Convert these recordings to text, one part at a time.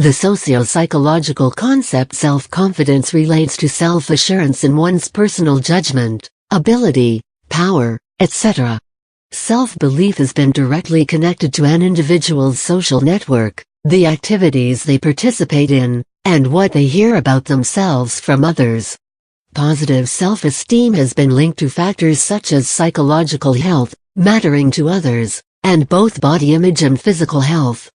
The socio-psychological concept self-confidence relates to self-assurance in one's personal judgment, ability, power, etc. Self-belief has been directly connected to an individual's social network, the activities they participate in, and what they hear about themselves from others. Positive self-esteem has been linked to factors such as psychological health, mattering to others, and both body image and physical health.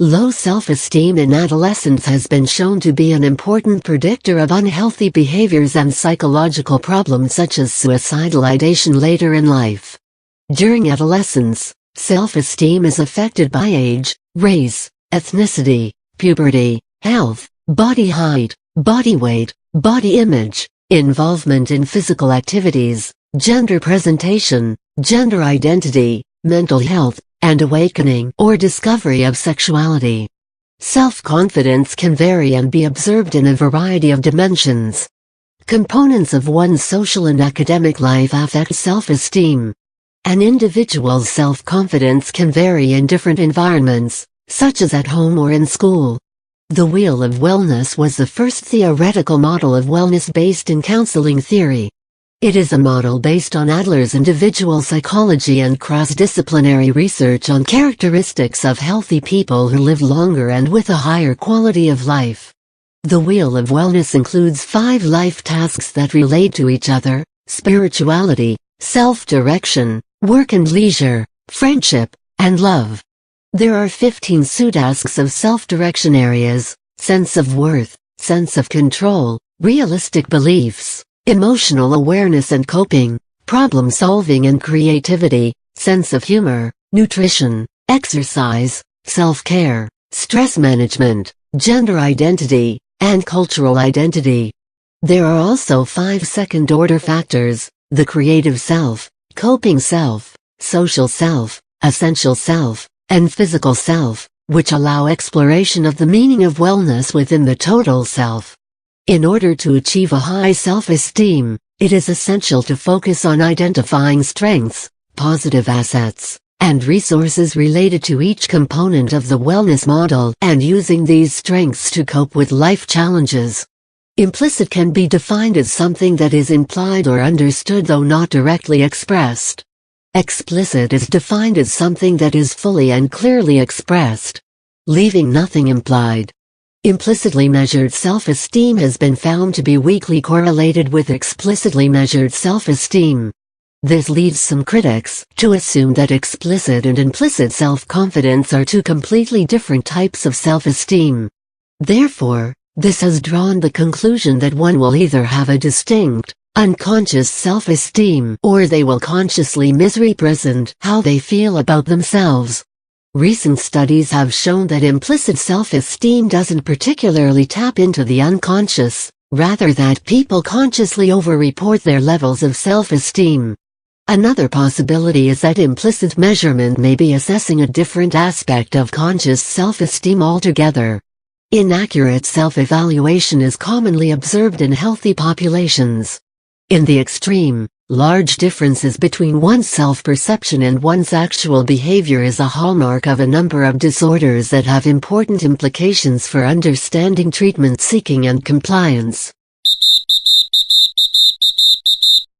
Low self-esteem in adolescence has been shown to be an important predictor of unhealthy behaviors and psychological problems such as suicidal ideation later in life. During adolescence, self-esteem is affected by age, race, ethnicity, puberty, health, body height, body weight, body image, involvement in physical activities, gender presentation, gender identity, mental health, and awakening or discovery of sexuality. Self-confidence can vary and be observed in a variety of dimensions. Components of one's social and academic life affect self-esteem. An individual's self-confidence can vary in different environments, such as at home or in school. The Wheel of Wellness was the first theoretical model of wellness based in counseling theory. It is a model based on Adler's individual psychology and cross-disciplinary research on characteristics of healthy people who live longer and with a higher quality of life. The Wheel of Wellness includes 5 life tasks that relate to each other: spirituality, self-direction, work and leisure, friendship, and love. There are 15 subtasks of self-direction areas: sense of worth, sense of control, realistic beliefs, emotional awareness and coping, problem-solving and creativity, sense of humor, nutrition, exercise, self-care, stress management, gender identity, and cultural identity. There are also 5 second-order factors: the creative self, coping self, social self, essential self, and physical self, which allow exploration of the meaning of wellness within the total self. In order to achieve a high self-esteem, it is essential to focus on identifying strengths, positive assets, and resources related to each component of the wellness model and using these strengths to cope with life challenges. Implicit can be defined as something that is implied or understood though not directly expressed. Explicit is defined as something that is fully and clearly expressed, leaving nothing implied. Implicitly measured self-esteem has been found to be weakly correlated with explicitly measured self-esteem. This leads some critics to assume that explicit and implicit self-confidence are 2 completely different types of self-esteem. Therefore, this has drawn the conclusion that one will either have a distinct, unconscious self-esteem or they will consciously misrepresent how they feel about themselves. Recent studies have shown that implicit self-esteem doesn't particularly tap into the unconscious, rather that people consciously over-report their levels of self-esteem. Another possibility is that implicit measurement may be assessing a different aspect of conscious self-esteem altogether. Inaccurate self-evaluation is commonly observed in healthy populations. In the extreme, large differences between one's self-perception and one's actual behavior is a hallmark of a number of disorders that have important implications for understanding treatment seeking and compliance.